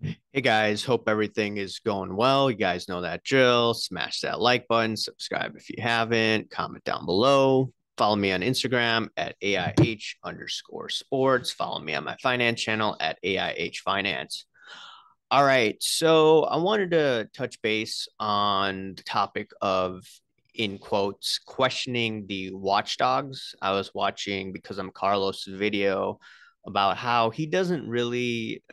Hey guys, hope everything is going well. You guys know that drill. Smash that like button, subscribe if you haven't, comment down below. Follow me on Instagram at AIH underscore sports. Follow me on my finance channel at AIH Finance. All right, so I wanted to touch base on the topic of, in quotes, questioning the watchdogs. I was watching because I'm Carlos' video about how he doesn't really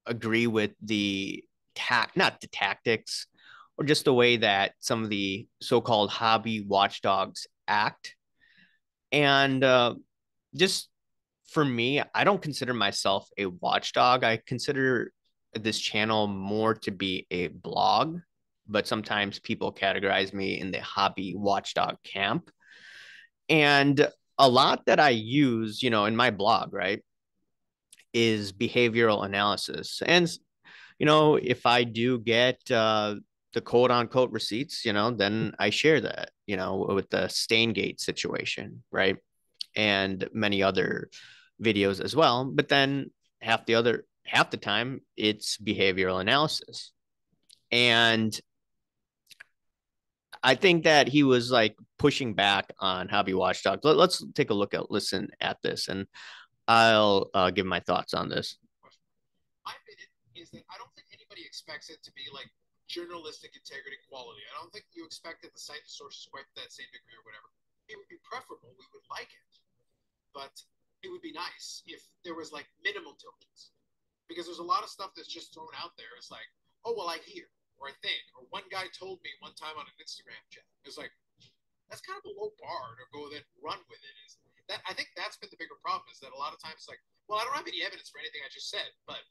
agree with not the tactics, or just the way that some of the so-called hobby watchdogs act. And just for me, I don't consider myself a watchdog. I consider this channel more to be a blog, but sometimes people categorize me in the hobby watchdog camp. And a lot that I use, in my blog, right, is behavioral analysis. And if I do get the quote unquote receipts, then I share that, with the Staingate situation, right? And many other videos as well. But then half the time it's behavioral analysis. And I think that he was like pushing back on Hobby Watchdog. Let's take a listen at this, and I'll give my thoughts on this. My opinion is that I don't think anybody expects it to be like journalistic integrity quality. I don't think you expect it to cite the sources quite to that same degree or whatever. It would be preferable. We would like it, but it would be nice if there was like minimal diligence, because there's a lot of stuff that's just thrown out there. It's like, oh well, I hear or I think, or one guy told me one time on an Instagram chat. It's like that's kind of a low bar to go then run with it. Is that I think that's been the bigger problem is that a lot of times it's like, well, I don't have any evidence for anything I just said, but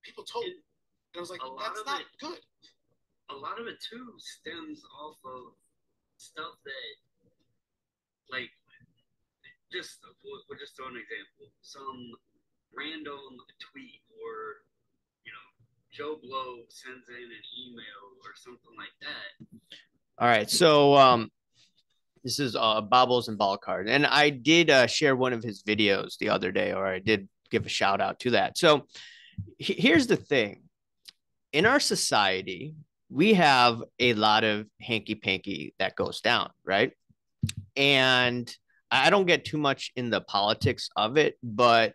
people told me. And I was like, that's not good. A lot of it too stems off of stuff that, like, just we'll just throw an example. Some random tweet or Joe Blow sends in an email or something like that. All right. So this is Bobbles and Ball Card. And I did share one of his videos the other day, or I did give a shout out to that. So here's the thing. In our society, we have a lot of hanky panky that goes down, right? And I don't get too much in the politics of it, but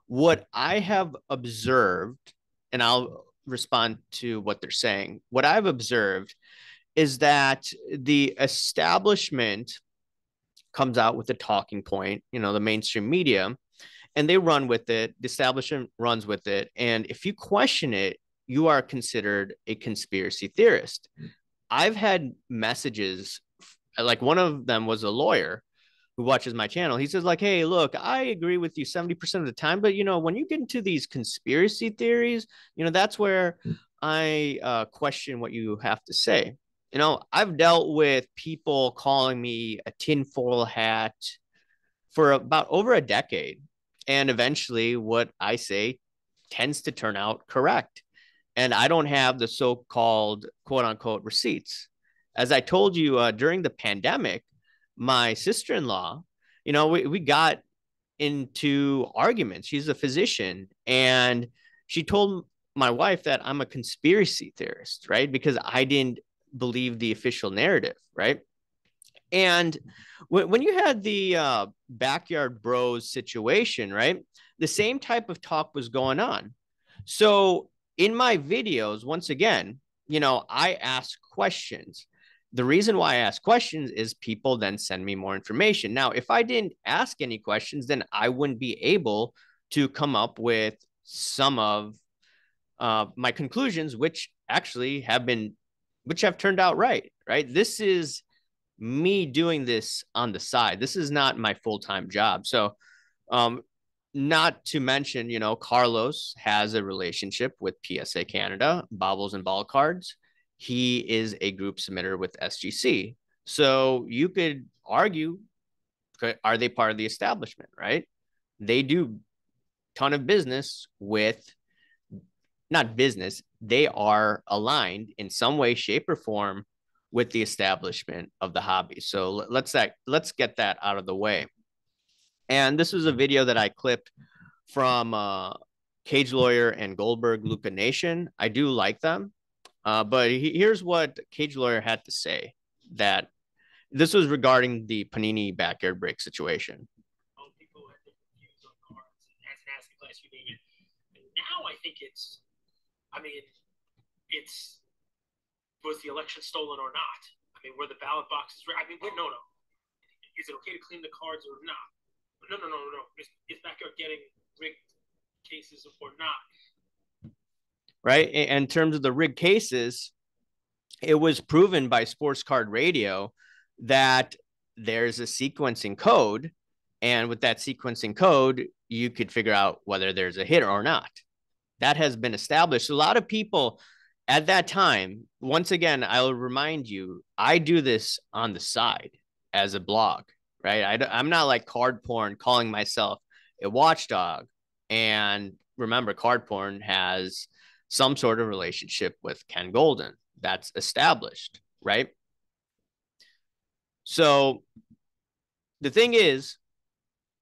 what I have observed, and I'll respond to what they're saying, what I've observed is that the establishment comes out with a talking point, the mainstream media, and they run with it. The establishment runs with it. And if you question it, you are considered a conspiracy theorist. I've had messages, like one of them was a lawyer who watches my channel. He says, like, hey, look, I agree with you 70% of the time, but when you get into these conspiracy theories, that's where I question what you have to say. I've dealt with people calling me a tinfoil hat for about over a decade. And eventually, what I say tends to turn out correct. And I don't have the so called quote unquote receipts. As I told you during the pandemic, my sister in law, we got into arguments. She's a physician. And she told my wife that I'm a conspiracy theorist, right? Because I didn't believe the official narrative, right? And when you had the backyard bros situation, right, the same type of talk was going on. So in my videos, once again, I ask questions. The reason why I ask questions is people then send me more information. Now, if I didn't ask any questions, then I wouldn't be able to come up with some of my conclusions, which have turned out right. Right. This is me doing this on the side. This is not my full time job. So, um, not to mention, Carlos has a relationship with PSA Canada, Bobbles and Ball Cards. He is a group submitter with SGC. So you could argue, are they part of the establishment, right? They do ton of business with, not business, they are aligned in some way, shape, or form with the establishment of the hobby. So let's get that out of the way. And this was a video that I clipped from Cage Lawyer and Goldberg Luca Nation. I do like them. But here's what Cage Lawyer had to say, that this was regarding the Panini backyard break situation. People have different views on cards as an asset class, you name it. And now I think it's was the election stolen or not? I mean, were the ballot boxes? I mean, no. Is it okay to clean the cards or not? No. Is backyard getting rigged cases or not? Right. In terms of the rigged cases, it was proven by Sports Card Radio that there's a sequencing code. And with that sequencing code, you could figure out whether there's a hit or not. That has been established. So a lot of people at that time, once again, I'll remind you, I do this on the side as a blog, right? I'm not like card porn calling myself a watchdog. And remember, card porn has some sort of relationship with Ken Golden. That's established, right? So the thing is,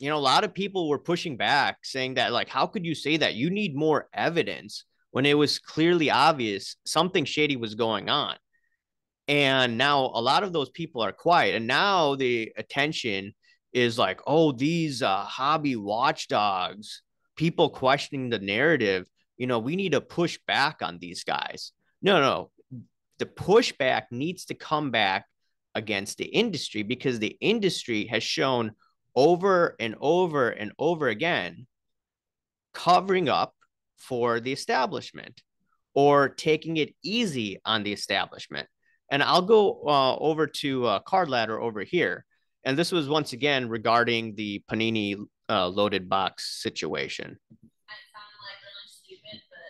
a lot of people were pushing back saying that, like, how could you say that? You need more evidence, when it was clearly obvious something shady was going on. And now a lot of those people are quiet. And now the attention is like, oh, these hobby watchdogs, people questioning the narrative, we need to push back on these guys. No. The pushback needs to come back against the industry, because the industry has shown over and over and over again covering up for the establishment or taking it easy on the establishment. And I'll go over to Card Ladder over here. And this was once again regarding the Panini loaded box situation. Might sound like really stupid, but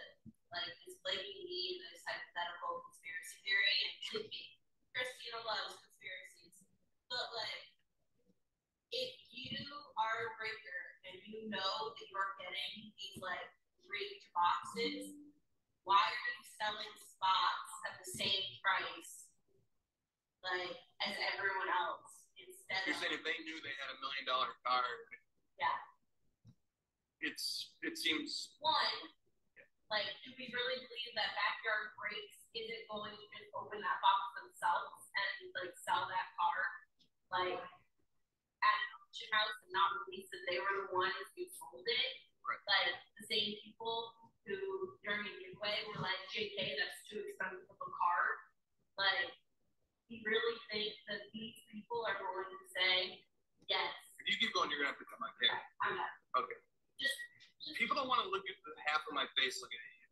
like it's blaming me in this hypothetical conspiracy theory, and believe me, Christina loves conspiracies. But like, if you are a breaker and you know that you're getting these like rigged boxes, why are you selling spots at the same price like as everyone else? Instead You're saying if they knew they had $1 million card, yeah, it seems one, like, do we really believe that backyard breaks isn't going to just open that box themselves and like sell that card like at an auction house and not release that they were the ones who sold it? right. Like the same people who during a giveaway were like, JK, that's too expensive of a card. Like, you really think that these people are going to say yes? If you keep going, you're gonna have to come on camera. I'm not. Okay. Just people don't want to look at the half of my face looking at you.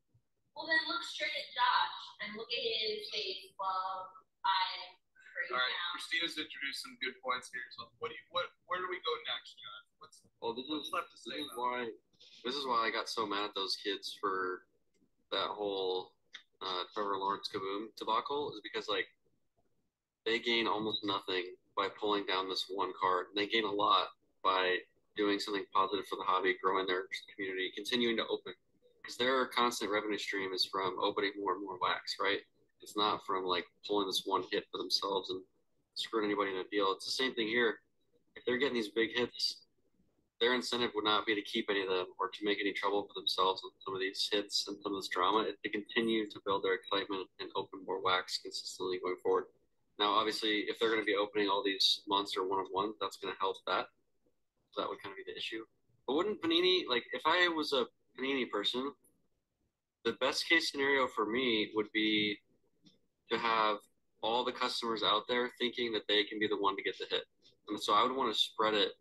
Well, then look straight at Josh and look at his face while I break All right, down. Christina's introduced some good points here. So where do we go next, John? What's left to say? This is why I got so mad at those kids for that whole Trevor Lawrence Kaboom debacle, is because like they gain almost nothing by pulling down this one card. They gain a lot by doing something positive for the hobby, growing their community, continuing to open. Because their constant revenue stream is from opening more and more wax, right? It's not from like pulling this one hit for themselves and screwing anybody in a deal. It's the same thing here. If they're getting these big hits, their incentive would not be to keep any of them or to make any trouble for themselves with some of these hits and some of this drama. It's to continue to build their excitement and open more wax consistently going forward. Now, obviously, if they're going to be opening all these monster one-of-ones, that's going to help that. So that would kind of be the issue. But wouldn't Panini, like, if I was a Panini person, the best case scenario for me would be to have all the customers out there thinking that they can be the one to get the hit. And so I would want to spread it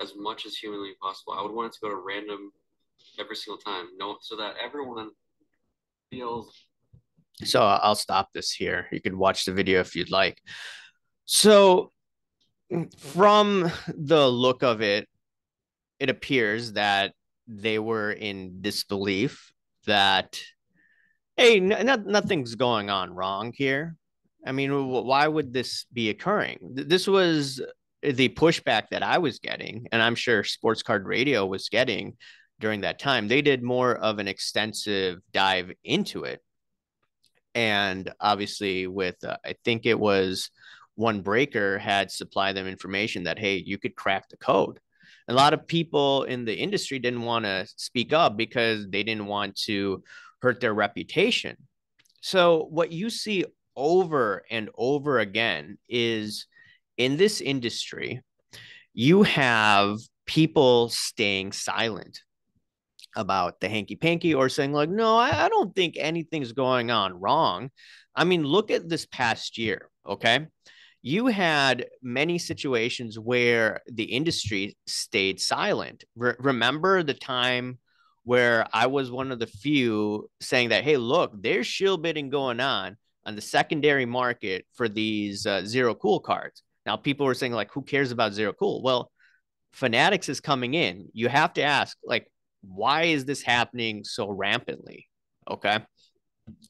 as much as humanly possible. I would want it to go to random every single time, so that everyone feels. So I'll stop this here. You can watch the video if you'd like. So from the look of it, it appears that they were in disbelief that, hey, nothing's going on wrong here. I mean, why would this be occurring? This was the pushback that I was getting, and I'm sure Sports Card Radio was getting during that time. They did more of an extensive dive into it. And obviously with, I think it was one breaker had supplied them information that, hey, you could crack the code. A lot of people in the industry didn't want to speak up because they didn't want to hurt their reputation. So what you see over and over again is in this industry, you have people staying silent about the hanky panky or saying like, no, I don't think anything's going on wrong. I mean, look at this past year. Okay. You had many situations where the industry stayed silent. Remember the time where I was one of the few saying that, hey, look, there's shill bidding going on the secondary market for these zero cool cards. Now, people were saying, like, who cares about zero cool? Well, Fanatics is coming in. You have to ask, like, why is this happening so rampantly? Okay.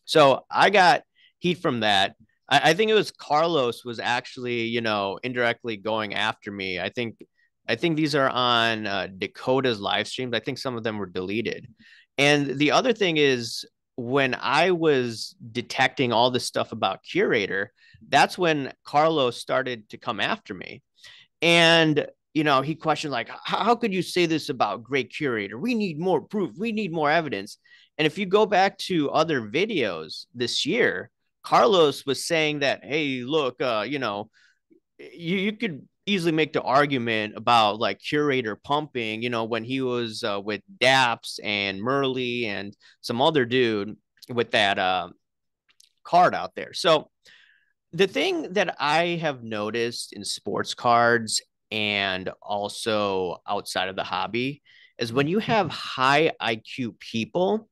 So I got heat from that. I think it was Carlos was actually, indirectly going after me. I think these are on Dakota's live streams. I think some of them were deleted. And the other thing is when I was detecting all this stuff about Curator, that's when Carlos started to come after me. And he questioned like, how could you say this about Great Curator? We need more proof. We need more evidence. And if you go back to other videos this year, Carlos was saying that, hey, look, you could easily make the argument about like Curator pumping, when he was with Daps and Murley and some other dude with that card out there. So the thing that I have noticed in sports cards and also outside of the hobby is when you have high IQ people,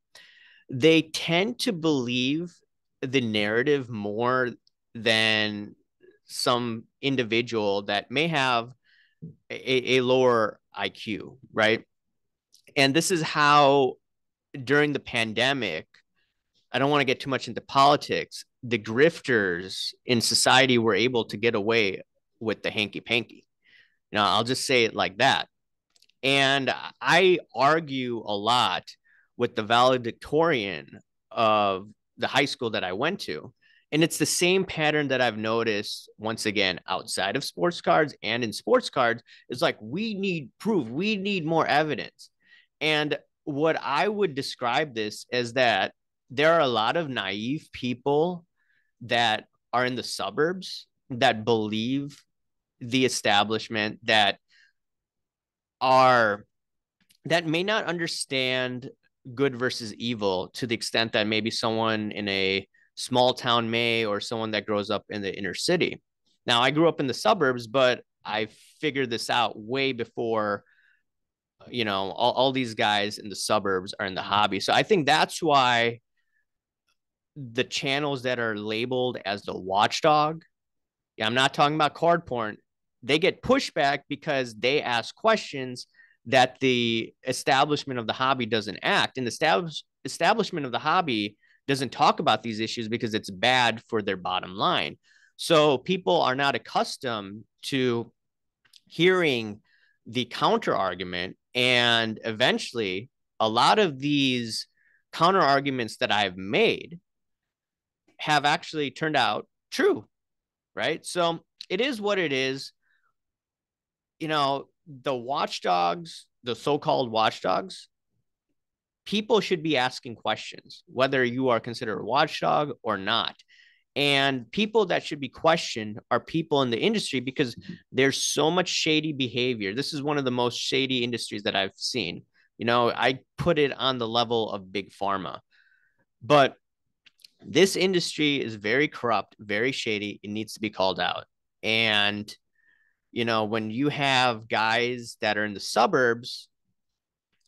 they tend to believe the narrative more than some individual that may have a lower IQ, right? And this is how during the pandemic, I don't want to get too much into politics, the grifters in society were able to get away with the hanky panky. I'll just say it like that. And I argue a lot with the valedictorian of the high school that I went to. And it's the same pattern that I've noticed once again outside of sports cards and in sports cards. It's like, we need proof, we need more evidence. And what I would describe this as that there are a lot of naive people that are in the suburbs that believe the establishment that may not understand good versus evil to the extent that maybe someone in a small town may, or someone that grows up in the inner city. Now, I grew up in the suburbs, but I figured this out way before, all these guys in the suburbs are in the hobby. So I think that's why the channels that are labeled as the watchdog, yeah, I'm not talking about card porn, they get pushback because they ask questions that the establishment of the hobby doesn't act. And the establishment of the hobby doesn't talk about these issues because it's bad for their bottom line. So people are not accustomed to hearing the counter argument. And eventually, a lot of these counter arguments that I've made have actually turned out true, right? So it is what it is. The watchdogs, the so-called watchdogs, people should be asking questions, whether you are considered a watchdog or not. And people that should be questioned are people in the industry because there's so much shady behavior. This is one of the most shady industries that I've seen. I put it on the level of big pharma. But this industry is very corrupt, very shady. It needs to be called out. And when you have guys that are in the suburbs,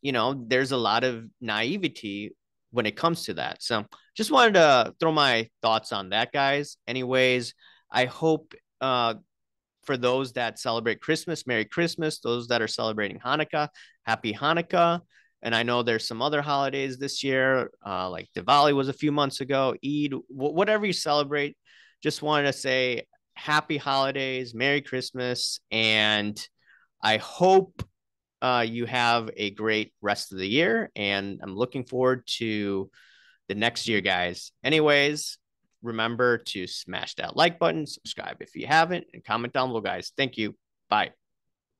there's a lot of naivety when it comes to that. So just wanted to throw my thoughts on that, guys. Anyways, I hope for those that celebrate Christmas, Merry Christmas. Those that are celebrating Hanukkah, Happy Hanukkah. And I know there's some other holidays this year, like Diwali was a few months ago, Eid, whatever you celebrate. Just wanted to say happy holidays, Merry Christmas, and I hope you have a great rest of the year. And I'm looking forward to the next year, guys. Anyways, remember to smash that like button, subscribe if you haven't, and comment down below, guys. Thank you. Bye.